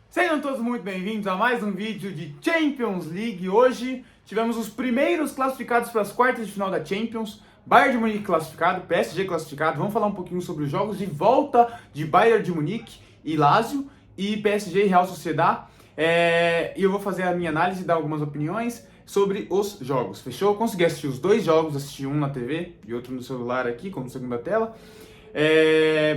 Sejam todos muito bem-vindos a mais um vídeo de Champions League. Hoje tivemos os primeiros classificados para as quartas de final da Champions. Bayern de Munique classificado, PSG classificado. Vamos falar um pouquinho sobre os jogos de volta de Bayern de Munique e Lazio e PSG e Real Sociedad. E eu vou fazer a minha análise e dar algumas opiniões sobre os jogos, fechou? Consegui assistir os dois jogos, assisti um na TV e outro no celular aqui, como segunda tela.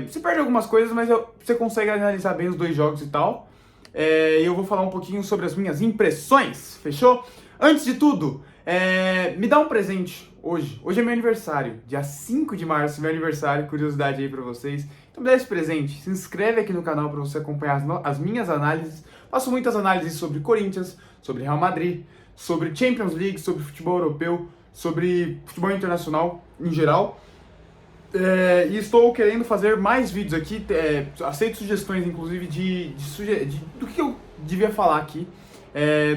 Você perde algumas coisas, mas você consegue analisar bem os dois jogos e tal. E eu vou falar um pouquinho sobre as minhas impressões, fechou? Antes de tudo, me dá um presente hoje. Hoje é meu aniversário, dia 5 de março, meu aniversário, curiosidade aí pra vocês. Então me dá esse presente, se inscreve aqui no canal pra você acompanhar as minhas análises. Faço muitas análises sobre Corinthians, sobre Real Madrid, sobre Champions League, sobre futebol europeu, sobre futebol internacional em geral. E estou querendo fazer mais vídeos aqui, aceito sugestões inclusive do que eu devia falar aqui,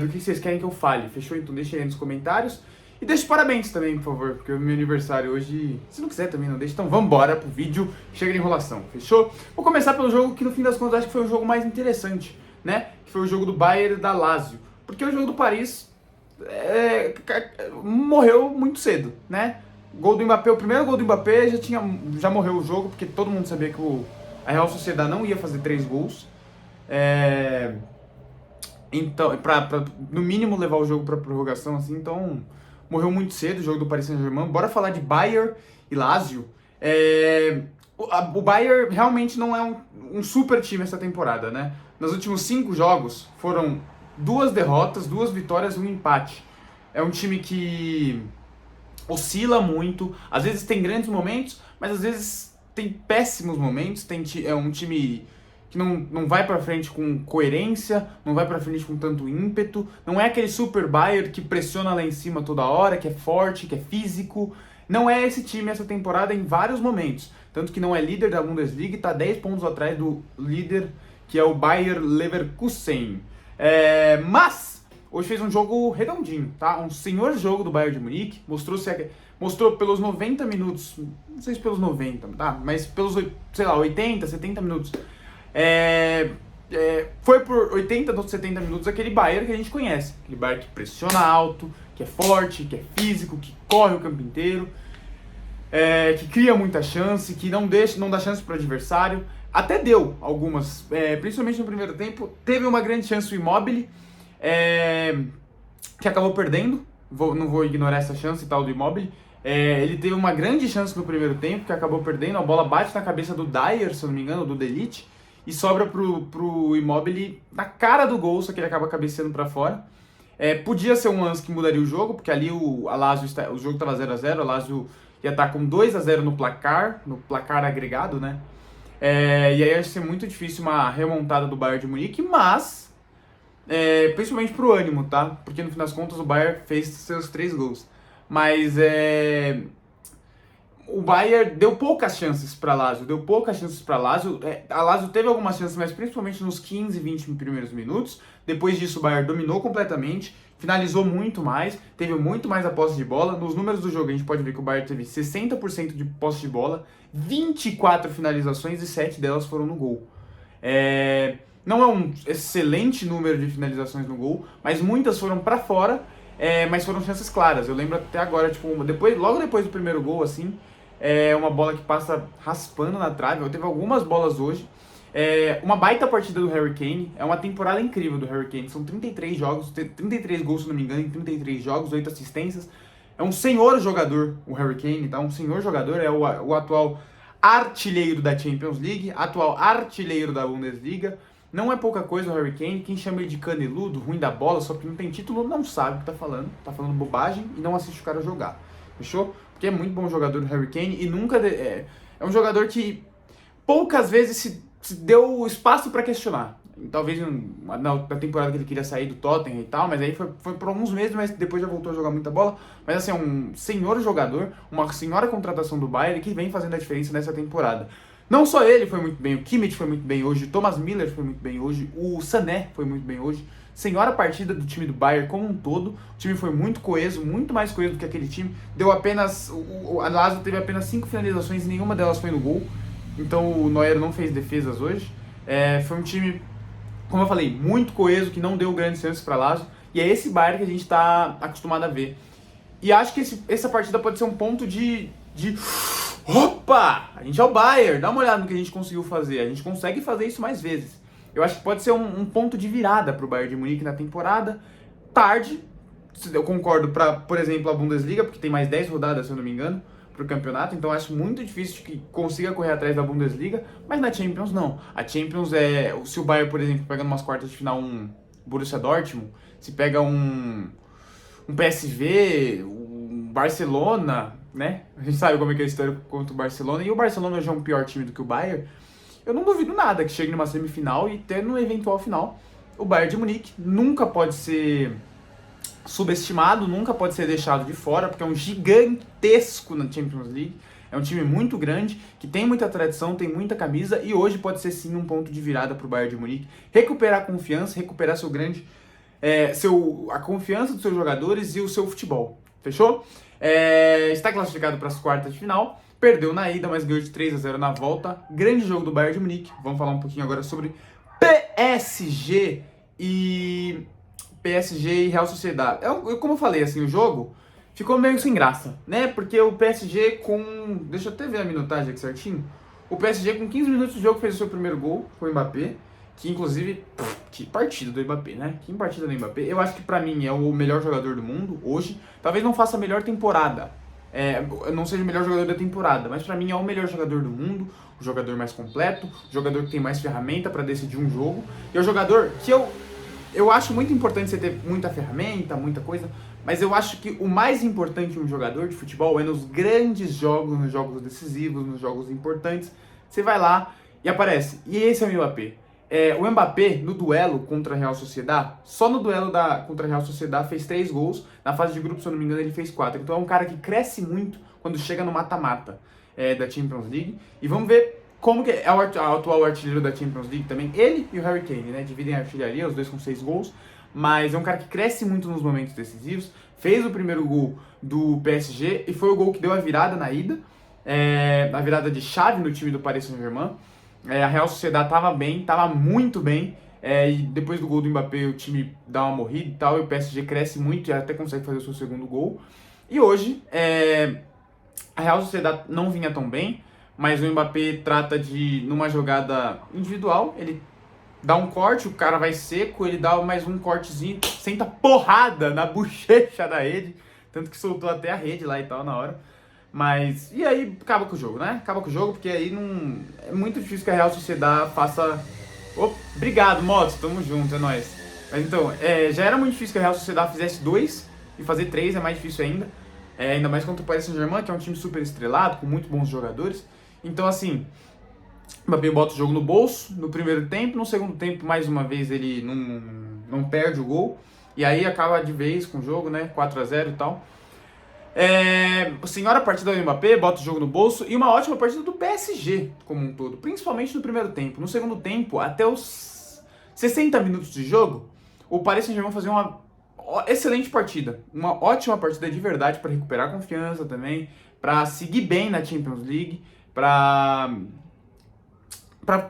do que vocês querem que eu fale, fechou? Então deixa aí nos comentários e deixa parabéns também, por favor, porque é o meu aniversário hoje. Se não quiser também não deixa, então vambora pro vídeo, chega de enrolação, fechou? Vou começar pelo jogo que no fim das contas acho que foi o jogo mais interessante, né? Que foi o jogo do Bayern e da Lazio, porque o jogo do Paris morreu muito cedo, né? Gol do Mbappé, o primeiro gol do Mbappé já morreu o jogo, porque todo mundo sabia que a Real Sociedad não ia fazer 3 gols. Então, pra no mínimo levar o jogo pra prorrogação, assim, então morreu muito cedo o jogo do Paris Saint-Germain. Bora falar de Bayern e Lazio. O Bayern realmente não é um super time essa temporada, né? Nos últimos 5 jogos foram 2 derrotas, 2 vitórias e 1 empate. É um time que oscila muito, às vezes tem grandes momentos, mas às vezes tem péssimos momentos. É um time que não vai pra frente com coerência, não vai pra frente com tanto ímpeto, não é aquele super Bayern que pressiona lá em cima toda hora, que é forte, que é físico. Não é esse time essa temporada em vários momentos, tanto que não é líder da Bundesliga e tá 10 pontos atrás do líder, que é o Bayer Leverkusen. Mas hoje fez um jogo redondinho, tá? Um senhor jogo do Bayern de Munique, mostrou pelos 90 minutos, não sei se pelos 90, tá? Mas pelos, sei lá, 80, 70 minutos. Foi por 80 ou 70 minutos aquele Bayern que a gente conhece. Aquele Bayern que pressiona alto, que é forte, que é físico, que corre o campo inteiro, que cria muita chance, que não dá chance para o adversário. Até deu algumas, principalmente no primeiro tempo. Teve uma grande chance o Immobile, que acabou perdendo. Não vou ignorar essa chance e tal do Immobile. Ele teve uma grande chance no primeiro tempo, que acabou perdendo. A bola bate na cabeça do Dyer, se eu não me engano, do De Ligt, e sobra pro Immobile na cara do gol, só que ele acaba cabeceando para fora. Podia ser um lance que mudaria o jogo, porque ali o jogo estava 0-0, a Lazio ia estar com 2-0 no placar agregado, né? E aí ia ser muito difícil uma remontada do Bayern de Munique, mas principalmente pro ânimo, tá? Porque no fim das contas o Bayern fez seus 3 gols. Mas o Bayern deu poucas chances para a Lazio, a Lazio teve algumas chances, mas principalmente nos 15, 20 primeiros minutos. Depois disso o Bayern dominou completamente, finalizou muito mais, teve muito mais a posse de bola. Nos números do jogo a gente pode ver que o Bayern teve 60% de posse de bola, 24 finalizações e 7 delas foram no gol. Não é um excelente número de finalizações no gol, mas muitas foram para fora, mas foram chances claras. Eu lembro até agora, tipo, logo depois do primeiro gol, assim, uma bola que passa raspando na trave. Eu teve algumas bolas hoje. Uma baita partida do Harry Kane. É uma temporada incrível do Harry Kane. São 33 jogos, 33 gols, se não me engano, em 33 jogos, 8 assistências. É um senhor jogador, o Harry Kane, tá? Um senhor jogador, é o atual artilheiro da Champions League, atual artilheiro da Bundesliga. Não é pouca coisa o Harry Kane. Quem chama ele de caneludo, ruim da bola, só porque não tem título, não sabe o que tá falando bobagem e não assiste o cara jogar, fechou? Porque é muito bom jogador do Harry Kane e nunca... É um jogador que poucas vezes se deu espaço para questionar. Talvez na temporada que ele queria sair do Tottenham e tal, mas aí foi por alguns meses, mas depois já voltou a jogar muita bola. Mas assim, é um senhor jogador, uma senhora contratação do Bayern que vem fazendo a diferença nessa temporada. Não só ele foi muito bem, o Kimmich foi muito bem hoje, o Thomas Müller foi muito bem hoje, o Sané foi muito bem hoje. Senhora partida do time do Bayern como um todo. O time foi muito coeso, muito mais coeso do que aquele time. A Lazio teve apenas 5 finalizações e nenhuma delas foi no gol. Então o Neuer não fez defesas hoje. Foi um time como eu falei, muito coeso, que não deu grandes chances para Lazio, e é esse Bayern que a gente está acostumado a ver. E acho que essa partida pode ser um ponto de opa! A gente é o Bayern, dá uma olhada no que a gente conseguiu fazer. A gente consegue fazer isso mais vezes. Eu acho que pode ser um ponto de virada para o Bayern de Munique na temporada. Tarde, eu concordo, para, por exemplo, a Bundesliga, porque tem mais 10 rodadas, se eu não me engano, para o campeonato. Então acho muito difícil que consiga correr atrás da Bundesliga. Mas na Champions, não. A Champions se o Bayern, por exemplo, pega umas quartas de final um Borussia Dortmund, se pega um PSV, um Barcelona, né? A gente sabe como é que é a história contra o Barcelona. E o Barcelona já é um pior time do que o Bayern. Eu não duvido nada que chegue numa semifinal e ter no eventual final o Bayern de Munique. Nunca pode ser subestimado, nunca pode ser deixado de fora, porque é um gigantesco na Champions League. É um time muito grande, que tem muita tradição, tem muita camisa, e hoje pode ser sim um ponto de virada para o Bayern de Munique. Recuperar a confiança, recuperar a confiança dos seus jogadores e o seu futebol. Fechou? Está classificado para as quartas de final. Perdeu na ida, mas ganhou de 3-0 na volta. Grande jogo do Bayern de Munique. Vamos falar um pouquinho agora sobre PSG e Real Sociedad. Como eu falei, assim, o jogo ficou meio sem graça, né? Porque o PSG com... Deixa eu até ver a minutagem aqui certinho. O PSG com 15 minutos de jogo fez o seu primeiro gol com o Mbappé. Que inclusive, que partida do Mbappé, né? Que partida do Mbappé. Eu acho que pra mim é o melhor jogador do mundo hoje. Talvez não faça a melhor temporada. Não seja o melhor jogador da temporada, mas pra mim é o melhor jogador do mundo. O jogador mais completo, o jogador que tem mais ferramenta pra decidir um jogo. E é o jogador que eu acho muito importante você ter muita ferramenta, muita coisa. Mas eu acho que o mais importante em um jogador de futebol é nos grandes jogos, nos jogos decisivos, nos jogos importantes. Você vai lá e aparece. E esse é o Mbappé. O Mbappé, no duelo contra a Real Sociedad, só no duelo contra a Real Sociedad fez 3 gols. Na fase de grupo, se eu não me engano, ele fez 4. Então é um cara que cresce muito quando chega no mata-mata da Champions League. E vamos ver como que é o atual artilheiro da Champions League também. Ele e o Harry Kane, né? Dividem a artilharia, os dois com 6 gols. Mas é um cara que cresce muito nos momentos decisivos. Fez o primeiro gol do PSG e foi o gol que deu a virada na ida. A virada de chave no time do Paris Saint-Germain. A Real Sociedad estava muito bem, e depois do gol do Mbappé o time dá uma morrida e tal, e o PSG cresce muito e até consegue fazer o seu segundo gol. E hoje, a Real Sociedad não vinha tão bem, mas o Mbappé trata de, numa jogada individual, ele dá um corte, o cara vai seco, ele dá mais um cortezinho, senta porrada na bochecha da rede, tanto que soltou até a rede lá e tal na hora. Mas, e aí acaba com o jogo, né? Acaba com o jogo, porque aí não... É muito difícil que a Real Sociedad faça... Obrigado, Motos, tamo junto, é nóis. Mas então, já era muito difícil que a Real Sociedad fizesse 2, e fazer 3 é mais difícil ainda. Ainda mais contra o Paris Saint-Germain, que é um time super estrelado, com muito bons jogadores. Então, assim, o Mbappé bota o jogo no bolso, no primeiro tempo. No segundo tempo, mais uma vez, ele não perde o gol. E aí acaba de vez com o jogo, né? 4-0 e tal. Senhora partida do Mbappé, bota o jogo no bolso, e uma ótima partida do PSG como um todo, principalmente no primeiro tempo. No segundo tempo, até os 60 minutos de jogo, o Paris Saint-Germain fazia uma excelente partida, uma ótima partida de verdade para recuperar a confiança também, para seguir bem na Champions League, para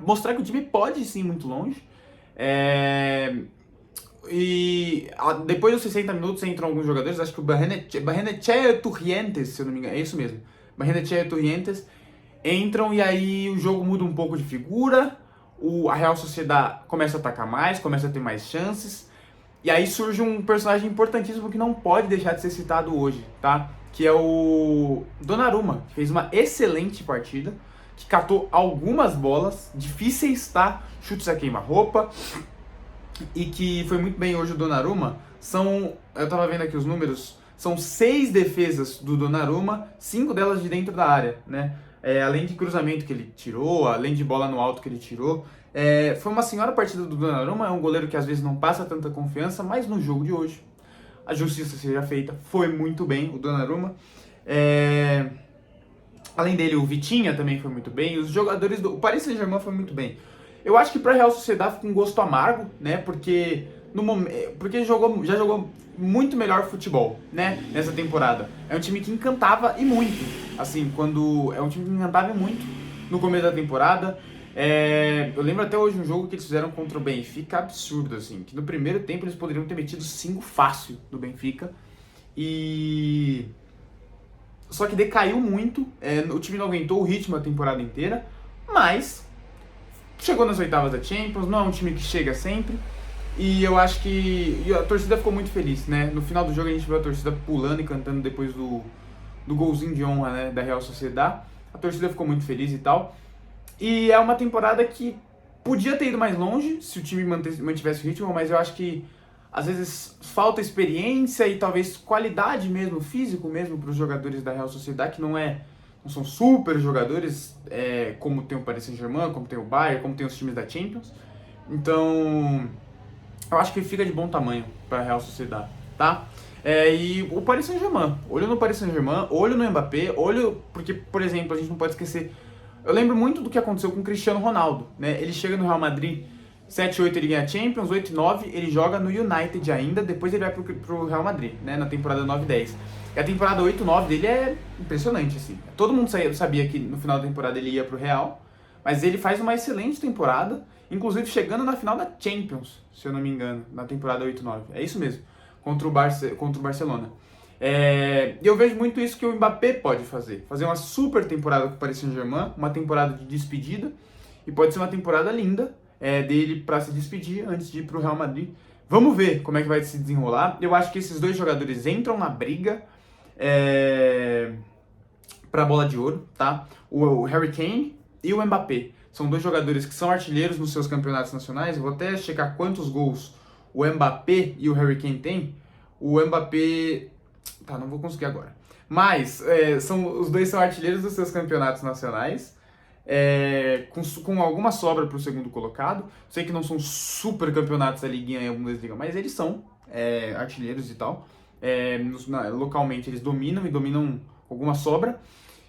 mostrar que o time pode sim ir muito longe. E depois dos 60 minutos entram alguns jogadores, acho que o Barrenechea Torrientes, se eu não me engano, é isso mesmo, Barrenechea Torrientes, entram e aí o jogo muda um pouco de figura, a Real Sociedad começa a atacar mais, começa a ter mais chances, e aí surge um personagem importantíssimo que não pode deixar de ser citado hoje, tá? Que é o Donnarumma, que fez uma excelente partida, que catou algumas bolas difíceis, tá? Chutes a queima-roupa, e que foi muito bem hoje o Donnarumma. Eu tava vendo aqui os números, são 6 defesas do Donnarumma, 5 delas de dentro da área, né? Além de cruzamento que ele tirou, além de bola no alto que ele tirou. Foi uma senhora partida do Donnarumma, é um goleiro que às vezes não passa tanta confiança, mas no jogo de hoje, a justiça seja feita, foi muito bem o Donnarumma. Além dele, o Vitinha também foi muito bem, os jogadores do Paris Saint-Germain foi muito bem. Eu acho que para a Real Sociedad fica um gosto amargo, né? Porque já jogou muito melhor futebol, né? Nessa temporada. É um time que encantava e muito. Assim, é um time que encantava muito no começo da temporada. Eu lembro até hoje um jogo que eles fizeram contra o Benfica absurdo, assim, que no primeiro tempo eles poderiam ter metido 5 fácil do Benfica, e só que decaiu muito, o time não aguentou o ritmo a temporada inteira, mas chegou nas oitavas da Champions, não é um time que chega sempre, e eu acho que a torcida ficou muito feliz, né? No final do jogo a gente viu a torcida pulando e cantando depois do golzinho de honra, né, da Real Sociedad. A torcida ficou muito feliz e tal. E é uma temporada que podia ter ido mais longe se o time mantivesse o ritmo, mas eu acho que às vezes falta experiência e talvez qualidade mesmo, físico mesmo, para os jogadores da Real Sociedad, que não são super jogadores, como tem o Paris Saint-Germain, como tem o Bayern, como tem os times da Champions. Então, eu acho que fica de bom tamanho para a Real Sociedad, tá? E o Paris Saint-Germain, olho no Paris Saint-Germain, olho no Mbappé, porque, por exemplo, a gente não pode esquecer. Eu lembro muito do que aconteceu com o Cristiano Ronaldo, né? Ele chega no Real Madrid, 7-8 ele ganha a Champions, 8-9 ele joga no United ainda, depois ele vai pro Real Madrid, né? Na temporada 9-10. E a temporada 8-9 dele é impressionante, assim. Todo mundo sabia que no final da temporada ele ia pro Real, mas ele faz uma excelente temporada, inclusive chegando na final da Champions, se eu não me engano, na temporada 8-9. É isso mesmo, contra o Barcelona. E eu vejo muito isso que o Mbappé pode fazer uma super temporada com o Paris Saint-Germain, uma temporada de despedida, e pode ser uma temporada linda dele para se despedir antes de ir para o Real Madrid. Vamos ver como é que vai se desenrolar. Eu acho que esses dois jogadores entram na briga para a bola de ouro, tá? O Harry Kane e o Mbappé são dois jogadores que são artilheiros nos seus campeonatos nacionais. Eu vou até checar quantos gols o Mbappé e o Harry Kane têm. O Mbappé... Tá, não vou conseguir agora. Mas os dois são artilheiros dos seus campeonatos nacionais, com alguma sobra para o segundo colocado. Sei que não são super campeonatos da Liguinha e a Bundesliga, mas eles são artilheiros e tal. Localmente eles dominam alguma sobra.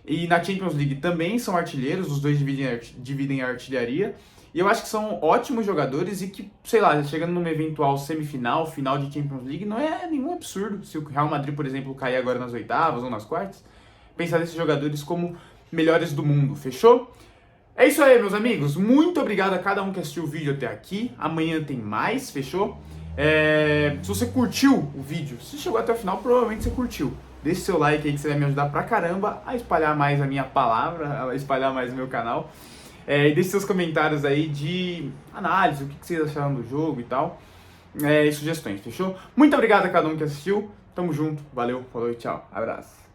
E na Champions League também são artilheiros, os dois dividem a artilharia. E eu acho que são ótimos jogadores e que, sei lá, chegando numa eventual semifinal, final de Champions League, não é nenhum absurdo. Se o Real Madrid, por exemplo, cair agora nas oitavas ou nas quartas, pensar nesses jogadores como melhores do mundo, fechou? É isso aí, meus amigos. Muito obrigado a cada um que assistiu o vídeo até aqui. Amanhã tem mais, fechou? Se você curtiu o vídeo, se chegou até o final, provavelmente você curtiu. Deixe seu like aí que você vai me ajudar pra caramba a espalhar mais a minha palavra, a espalhar mais o meu canal. E deixe seus comentários aí de análise, o que vocês acharam do jogo e tal. E sugestões, fechou? Muito obrigado a cada um que assistiu. Tamo junto, valeu, falou e tchau. Abraço.